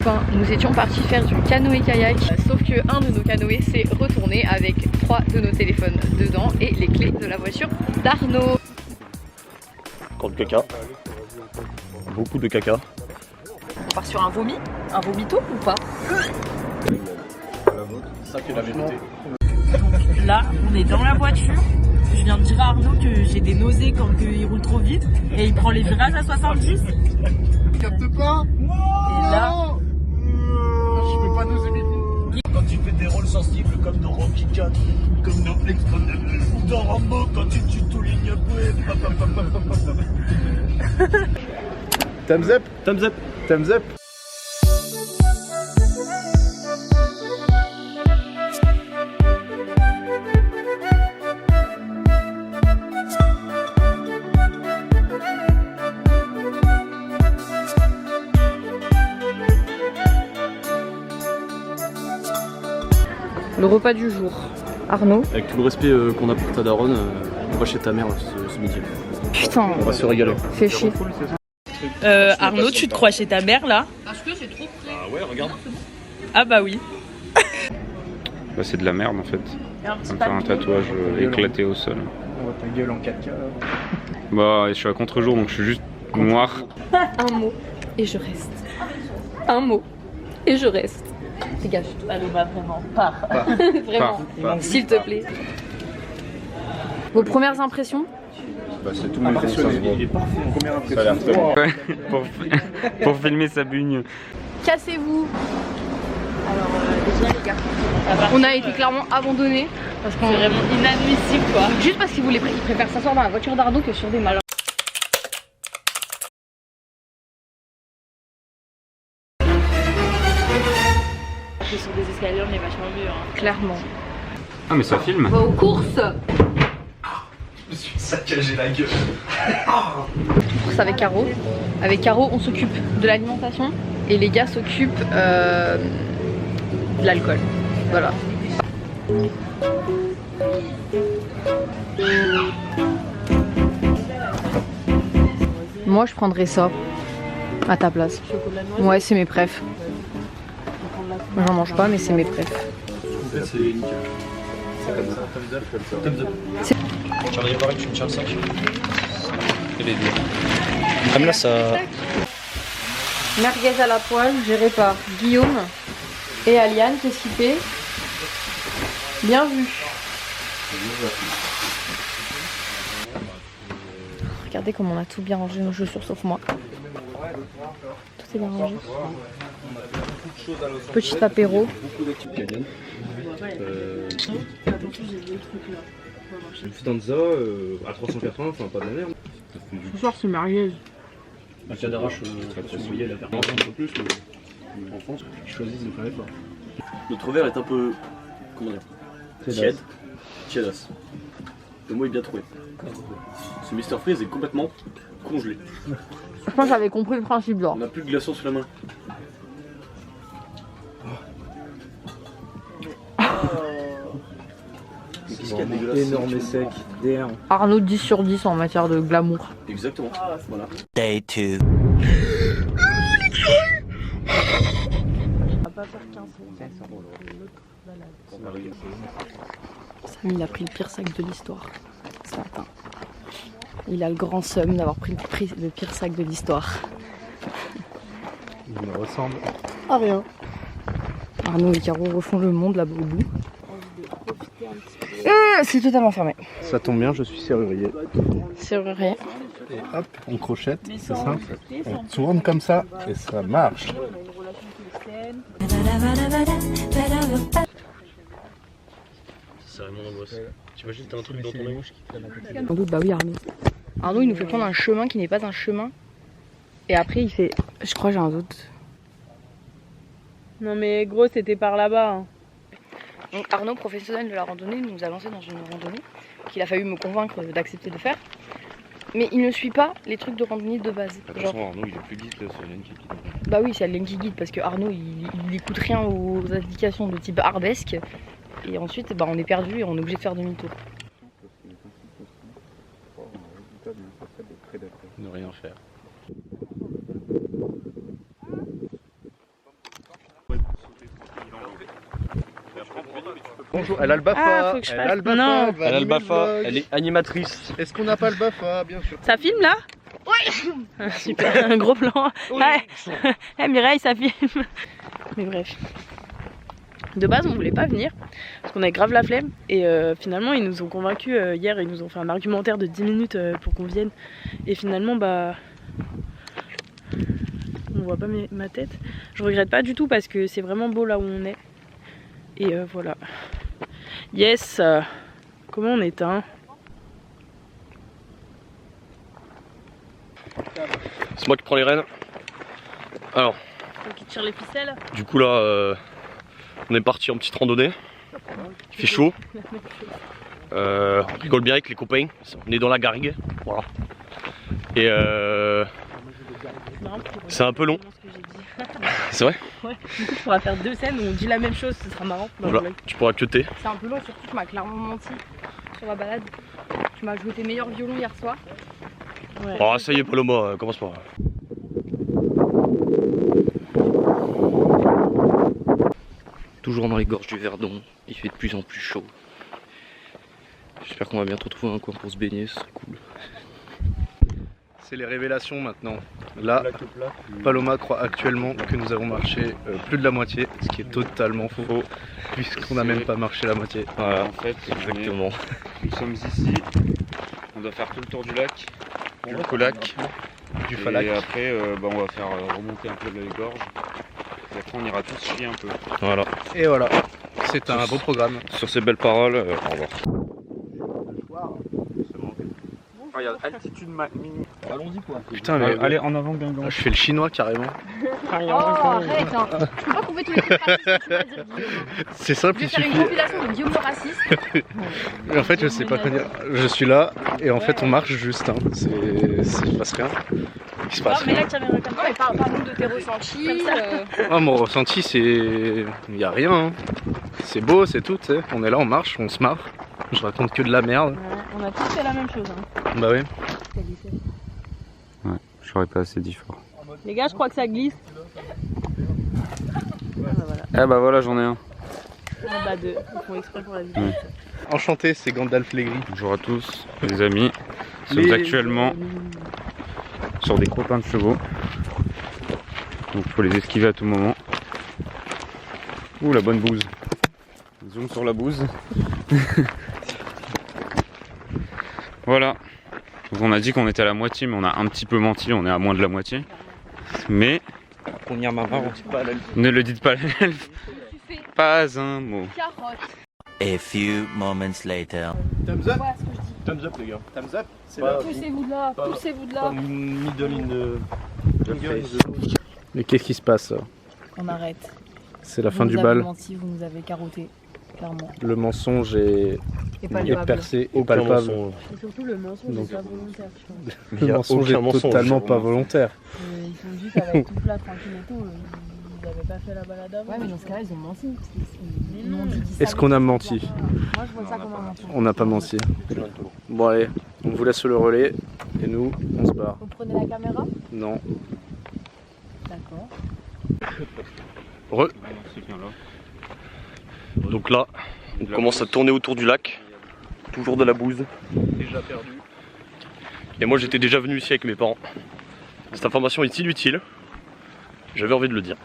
Enfin, nous étions partis faire du canoë-kayak, sauf que un de nos canoës s'est retourné avec 3 de nos téléphones dedans et les clés de la voiture d'Arnaud. Encore du caca. Beaucoup de caca. On part sur un vomito ou pas? Ça qui est la vérité. Là, on est dans la voiture. Je viens de dire à Arnaud que j'ai des nausées quand il roule trop vite et il prend les virages à 70. Capte pas. Et là, Je peux pas nous imiter. Quand tu fais des rôles sensibles comme dans Rocky 4, comme dans Extraordinaire, ou dans Rambo quand tu tues tout ligne Thumbs up. Thumbs up. Thumbs up. Le repas du jour. Arnaud. Avec tout le respect qu'on a pour ta daronne, on va chez ta mère ce midi. Putain, On va se régaler. fais chier. Arnaud, tu te crois chez ta mère là? Parce que c'est trop près. Ah ouais, regarde. Ah bah oui. Bah, c'est de la merde en fait. Et un petit On va faire un papier. tatouage éclaté au sol. On voit ta gueule en 4K. Bah, je suis à contre-jour donc je suis juste noir. Un mot et je reste. Un mot et je reste. Dégage. Allez, bah vraiment, pars. Vraiment. S'il te plaît. Vos premières impressions? Bah, c'est tout impressionné. Il est parfait. Première impression. Ça a l'air très bon. Ouais, pour filmer sa bugne. Cassez-vous. Alors déjà les gars, on a été clairement abandonnés parce qu'on C'est vraiment inadmissible quoi. juste parce qu'ils voulaient ils préfèrent s'asseoir dans la voiture d'Arnaud que sur des malins. Sur des escaliers, on est vachement mieux. Hein. Clairement. Ah mais ça filme. On va aux courses. Je me suis saccagé la gueule. Courses avec Caro. Avec Caro, on s'occupe de l'alimentation et les gars s'occupent de l'alcool. Voilà. Moi, je prendrais ça à ta place. Chocolat noisette. Ouais, c'est mes préfs. Moi, j'en mange pas, mais c'est mes préfs. En fait, c'est nickel. C'est comme ça. Thumbs up, comme ça. Thumbs up. Charlie, pareil, tu me tiens le sac. Et les deux. Comme là, ça. Merguez à la poêle, géré par Guillaume et Aliane. Qu'est-ce qu'il fait? Bien vu. Regardez comme on a tout bien rangé nos chaussures sauf moi. Tout est bien rangé. Petit apéro. Une fidanza à 380, enfin pas de la merde. Ce soir, c'est merguez. La fière d'arrache, vous voyez, elle a perdu un peu plus, mais en France, ils choisissent de faire l'effort. Notre verre est un peu. Comment dire? Tiède. Tiédasse. Le mot est bien trouvé. Ce Mr Freeze est complètement congelé. Je pense que j'avais compris le principe là. On n'a plus de glaçons sous la main. Mais qu'est-ce qu'il y a de dégueulasse? Énorme et sec, DR. Arnaud 10 sur 10 en matière de glamour. Exactement. Voilà. Day 2. Samy, il a pris le pire sac de l'histoire ce matin. Il a le grand seum d'avoir pris le pire sac de l'histoire. Il me ressemble. Ah rien. Arnaud et Caro refont le monde là-bas au bout. C'est totalement fermé. Ça tombe bien, je suis serrurier. Serrurier. Et hop, on crochette, c'est simple. On tourne comme ça et ça marche. C'est vraiment l'angoisse. T'imagines, t'as un truc dans ton œil gauche qui te Sans doute, bah oui Arnaud. Arnaud il nous fait prendre un chemin qui n'est pas un chemin. Et après il fait... Je crois que j'ai un doute. Non mais gros, c'était par là-bas. Hein. Donc Arnaud, professionnel de la randonnée, nous a lancé dans une randonnée qu'il a fallu me convaincre d'accepter de faire. Mais il ne suit pas les trucs de randonnée de base. Genre, Attention Arnaud il est plus guide sur Yankee. bah oui, c'est Alain qui guide parce que Arnaud il écoute rien aux indications de type hardesque. Et ensuite bah, on est perdu et on est obligé de faire demi-tour. Ne rien faire. Bonjour, elle a le BAFA. Ah, faut que je elle a fasse- le BAFA. Non. Elle va Elle a le animer BAFA, vlog. elle est animatrice. Est-ce qu'on n'a pas le BAFA, bien sûr. Ça filme là? Oui. Super, un gros plan. Ah, Mireille, ça filme. Mais bref. De base, on voulait pas venir parce qu'on avait grave la flemme. Et finalement, ils nous ont convaincus hier. Ils nous ont fait un argumentaire de 10 minutes pour qu'on vienne. Et finalement, bah. On voit pas ma tête. Je regrette pas du tout parce que c'est vraiment beau là où on est. Et voilà. Yes. Comment on éteint? C'est moi qui prends les rênes. Alors, Faut qu'il tire les ficelles. du coup là, on est parti en petite randonnée. Il fait chaud. On rigole bien avec les copains. On est dans la garrigue. Voilà. Et c'est un peu long. C'est vrai? Ouais, du coup, on pourra faire 2 scènes où on dit la même chose, ce sera marrant. Dans le Voilà, vlog. tu pourras cuter. C'est un peu long, surtout tu m'as clairement menti sur la balade. Tu m'as joué tes meilleurs violons hier soir. Ouais. Oh, ça y est, Paloma, commence pas. Toujours dans les gorges du Verdon, il fait de plus en plus chaud. J'espère qu'on va bientôt trouver un coin pour se baigner, ce serait cool. C'est les révélations maintenant. Là, Paloma croit actuellement que nous avons marché plus de la moitié, ce qui est totalement faux, puisqu'on n'a même pas marché la moitié. Voilà, En fait, exactement. nous sommes ici. On doit faire tout le tour du lac, du colac. Du Et Falac. après, on va faire remonter un peu les gorges. Et après, on ira tous chier un peu. Voilà. Et voilà, c'est un beau programme. Sur ces belles paroles, au revoir. Altitude minimum. Allons-y quoi. Putain, mais Allez, en avant, Guingamp. je fais le chinois carrément. Oh, arrête, hein. Tu peux pas couper tous les trucs racistes que tu vas dire, Guillaume. C'est simple, Je il vais faire une suffit. compilation de Guillaume le raciste. En fait, je sais pas quoi dire. Je suis là et en fait, on marche juste. Hein. Il se passe rien. Il se passe mais rien. là, caméra comme Non, mais parle-nous de tes ressentis. Ah, mon ressenti, c'est. Il y a rien. Hein. C'est beau, c'est tout. Tu sais. On est là, on marche, on se marre. Je raconte que de la merde. on a tous fait la même chose. Hein. Bah oui. Ouais, je serais pas assez dit fort. Les gars, je crois que ça glisse. Eh bah voilà, j'en ai un. Ah bah deux, ils font exprès pour la vidéo. Ouais. Enchanté, c'est Gandalf Legris. Bonjour à tous, les amis. Nous sommes actuellement sur des crottins de chevaux. Donc il faut les esquiver à tout moment. Ouh, la bonne bouse. Zoom sur la bouse. Voilà. Donc on a dit qu'on était à la moitié, mais on a un petit peu menti, on est à moins de la moitié. Mais Première maman, on dit pas à la ne le dites pas à l'elfe. Pas un mot. Carotte. A few moments later. Thumbs up. Voilà ce que je dis. Thumbs up les gars. Thumbs up. C'est Pas- là. Poussez-vous de là, poussez-vous de là. Middle in the Mais qu'est-ce qui se passe? On arrête. C'est la Vous fin nous du avez bal. menti, vous nous avez carotté, clairement. Le mensonge est percé et palpable. Et surtout, le mensonge Donc- n'est pas volontaire, je pense. Il Le y a mensonge aucun est mensonge. totalement pas volontaire. Ils sont juste avec tout plat, tranquille et tout. Ils n'avaient pas fait la balade avant. Ouais, mais dans ce cas-là, ils ont menti. Ils m'ont dit Est-ce qu'on a menti? Moi, je vois ça comme un mensonge. On n'a pas menti. Bon allez, on vous laisse le relais et nous, on se barre. Vous prenez la caméra? Non. D'accord. Donc là, on commence à tourner autour du lac. Toujours de la bouse. Déjà perdu. Et moi j'étais déjà venu ici avec mes parents. Cette information est inutile. J'avais envie de le dire.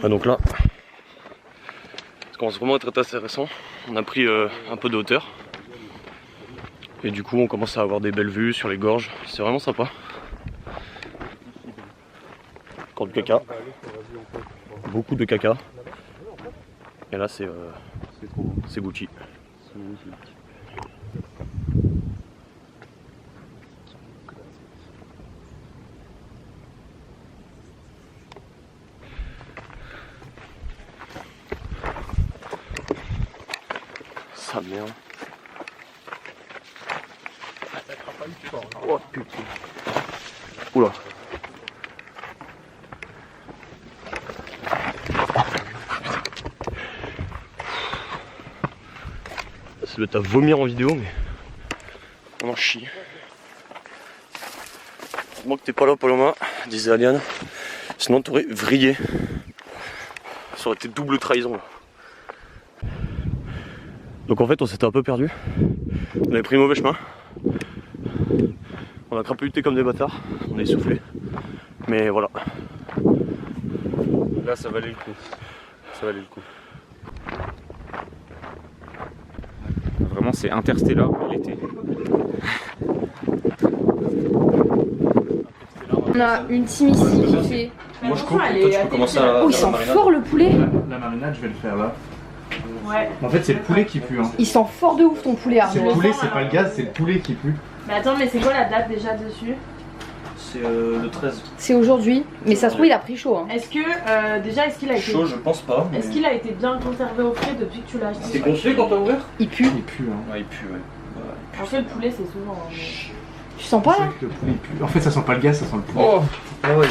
Ah, donc là, ça commence vraiment à être assez récent. On a pris un peu de hauteur. Et du coup on commence à avoir des belles vues sur les gorges. C'est vraiment sympa. Encore du caca. Beaucoup de caca. Et là c'est Gucci. Sa merde. Oh putain. Oula. Ça doit être à vomir en vidéo, mais on en chie. Heureusement que t'es pas là, Paloma, disait Aliane. Sinon t'aurais vrillé. Ça aurait été double trahison. Là. Donc en fait on s'était un peu perdu. On avait pris le mauvais chemin. On a crapahuté comme des bâtards. On est essoufflé. Mais voilà. Là ça valait le coup. Ça valait le coup. Vraiment c'est Interstellar l'été. On a une team ici qui fait. Moi je coupe, toi tu peux commencer à... Oh, il sent fort le poulet. La marinade, je vais le faire là. Ouais. En fait, c'est le poulet qui pue. Hein. Il sent fort de ouf ton poulet, C'est Arnaud. le poulet, c'est pas le gaz, c'est le poulet qui pue. Mais attends, mais c'est quoi la date déjà dessus? C'est le 13. C'est aujourd'hui, mais ça se trouve il a pris chaud. Hein. Est-ce que déjà est-ce qu'il a été Chaud je pense pas. Mais... Est-ce qu'il a été bien conservé au frais depuis que tu l'as acheté? C'était gonflé quand t'as ouvert? Il pue. Il pue. Hein. Ouais il pue ouais. En fait le poulet c'est souvent. Hein, mais... Tu sens pas C'est là? vrai que le poulet pue. En fait, ça sent pas le gaz, ça sent le poulet. Oh. Ah ouais.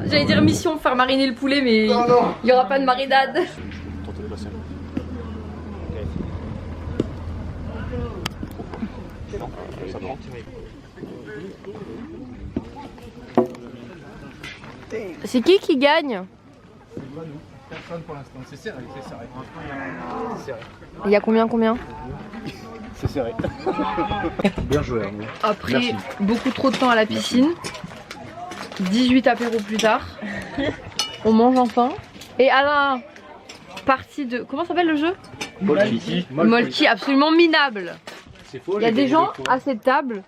J'allais dire mission, faire mariner le poulet, mais il y aura pas de marinade. Tentez de passer. Ça prend. C'est qui gagne? Personne pour l'instant, c'est serré, c'est serré. Il y a combien? C'est serré. Bien joué, Arnaud. Après Merci. beaucoup trop de temps à la piscine, 18 apéros plus tard, on mange enfin. Et à la partie de... Comment s'appelle le jeu? Molki, absolument minable. C'est faux. Il y a des gens à cette table.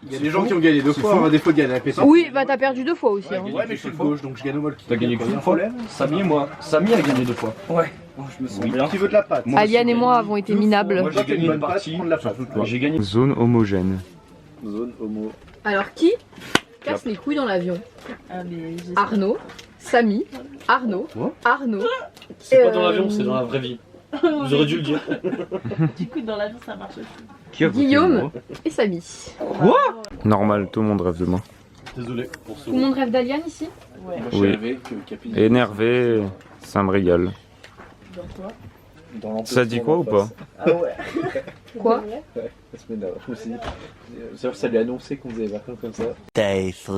Il y a des gens qui ont gagné 2 fois, on a des fois de gagner à la pétanque. Oui, bah t'as perdu 2 fois aussi. Hein. Ouais, mais je suis de gauche, donc je gagne au molki. T'as gagné qu'une fois? Samy et moi. Samy a gagné 2 fois. Ouais. Je me sens bien. Qui veut de la pâte? Aliane et moi avons été minables. Moi j'ai gagné une partie. Prendre la pâte. J'ai gagné. Zone homogène. Zone homo. Alors qui casse les couilles dans l'avion? Arnaud, Samy, Arnaud, Arnaud. C'est pas dans l'avion, c'est dans la vraie vie. Vous aurez dû le dire. Du coup dans l'avion ça marche aussi. Qui a voté Guillaume moi et Samy. Normal, tout le monde rêve de moi. Désolé pour ce. Tout le monde rêve d'Aliane ici? Ouais. Moi Oui. j'ai rêvé que Capi. Énervé, ça me régale. Dans Ça dit quoi ou pas? Ah ouais. Quoi? La semaine d'avant, je me suis dit, ça lui a annoncé qu'on faisait des vacances comme ça. Day 3.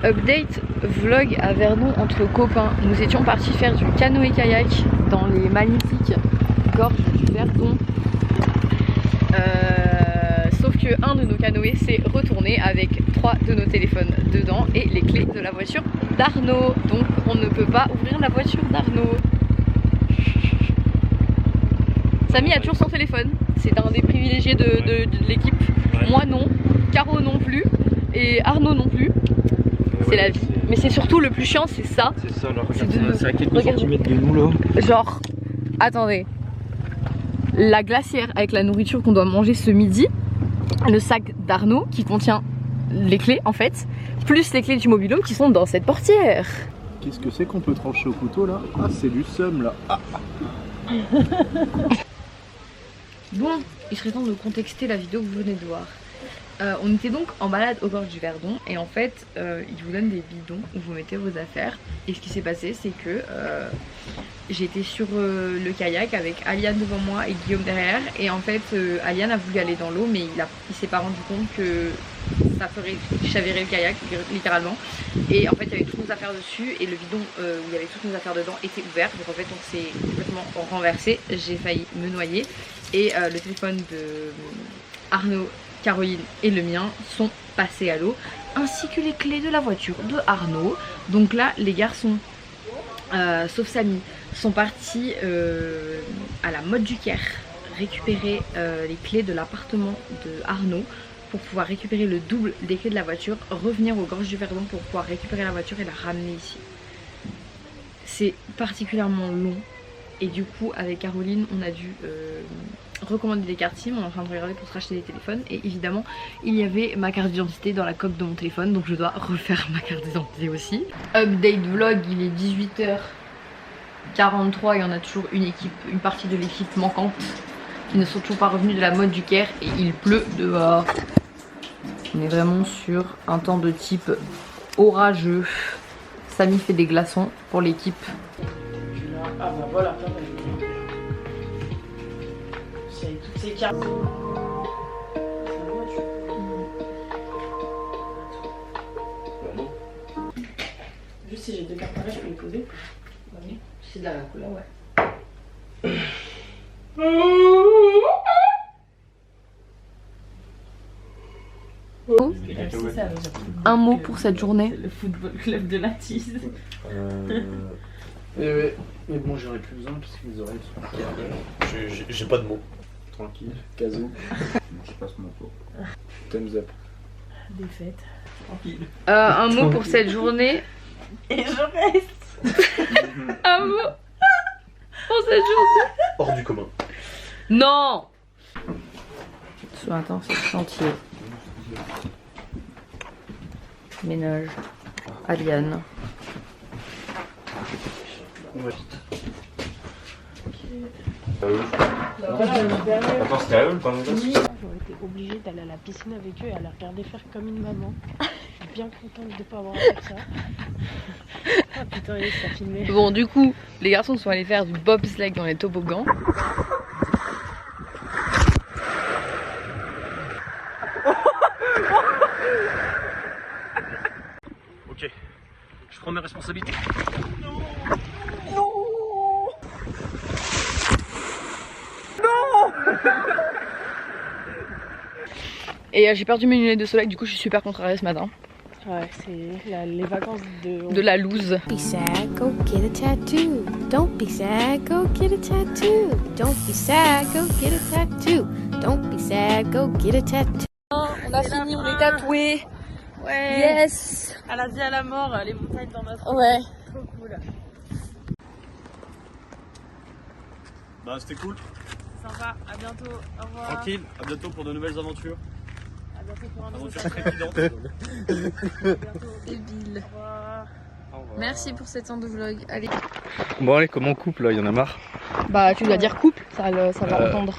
Update vlog à Vernon entre copains. Nous étions partis faire du canoë-kayak dans les magnifiques gorges du Verdon. Sauf que un de nos canoës s'est retourné avec 3 de nos téléphones dedans et les clés de la voiture d'Arnaud. Donc on ne peut pas ouvrir la voiture d'Arnaud. Samy a toujours son téléphone. C'est un des privilégiés de l'équipe. Moi non, Caro non plus et Arnaud non plus. C'est la vie. Mais c'est surtout le plus chiant, c'est ça. C'est ça, là, C'est regarde de- ça, c'est à quelques regarde- centimètres de nous là. Genre, attendez. La glacière avec la nourriture qu'on doit manger ce midi, le sac d'Arnaud qui contient les clés en fait, plus les clés du mobil-home qui sont dans cette portière. Qu'est-ce que c'est qu'on peut trancher au couteau là? Ah, c'est du seum là. Ah. Bon, il serait temps de contexter la vidéo que vous venez de voir. On était donc en balade au gorge du Verdon et en fait ils vous donnent des bidons où vous mettez vos affaires et ce qui s'est passé c'est que j'étais sur le kayak avec Aliane devant moi et Guillaume derrière et en fait Aliane a voulu aller dans l'eau mais il s'est pas rendu compte que ça ferait chavirer le kayak littéralement et en fait il y avait toutes nos affaires dessus et le bidon où il y avait toutes nos affaires dedans était ouvert donc en fait on s'est complètement renversé, j'ai failli me noyer et le téléphone de Arnaud, Caroline et le mien sont passés à l'eau ainsi que les clés de la voiture de Arnaud. Donc là les garçons sauf Samy sont partis à la Motte du Caire récupérer les clés de l'appartement de Arnaud pour pouvoir récupérer le double des clés de la voiture, revenir aux gorges du Verdon pour pouvoir récupérer la voiture et la ramener ici. C'est particulièrement long Et du coup avec Caroline on a dû recommander des cartes SIM, on est en train de regarder pour se racheter des téléphones et évidemment il y avait ma carte d'identité dans la coque de mon téléphone donc je dois refaire ma carte d'identité aussi. Update vlog, il est 18h43 et on a toujours une partie de l'équipe manquante qui ne sont toujours pas revenus de la mode du Caire et il pleut dehors. On est vraiment sur un temps de type orageux. Samy fait des glaçons pour l'équipe. Ah bah voilà, c'est toutes ces cartes. Juste si j'ai 2 cartes pareilles, je peux les poser. C'est de la couleur, ouais. Un mot pour cette journée. Le football club de la tise. Mais bon, j'en ai plus besoin parce que mes oreilles sont carrées. J'ai pas de mots. Tranquille. Kazoo. Je passe mon tour. Thumbs up. Défaite. Tranquille. Un mot pour cette journée. Et je reste. Un mot pour cette journée. Hors du commun. Non. Ce matin c'est chantier. Ménage. Aliane. Ouais. Attends, c'était à eux le temps de J'aurais été obligée d'aller à la piscine avec eux et à les regarder faire comme une maman. Je suis bien contente de pas avoir fait ça. Ah putain, ça filmait. Bon du coup les garçons sont allés faire du bobsleigh dans les toboggans. Ok. Je prends mes responsabilités. Et j'ai perdu mes lunettes de soleil, du coup je suis super contrariée ce matin. Ouais, c'est les vacances De la loose. Don't be sad, go get a tattoo. Don't be sad, go get a tattoo. Don't be sad, go get a tattoo. Don't be sad, go get a tattoo. On a fini, on est tatoués. Ouais. Yes. À la vie à la mort, les montagnes dans notre. Ouais. Trop cool. Bah c'était cool. Sympa, à bientôt. Au revoir. Tranquille. À bientôt pour de nouvelles aventures. À bientôt pour un nouveau Aventures trépidantes. Débile. Au revoir. Merci pour cette temps de vlog. Allez. Bon allez, comment on coupe là, il y en a marre. Bah tu dois dire couple, ça va entendre.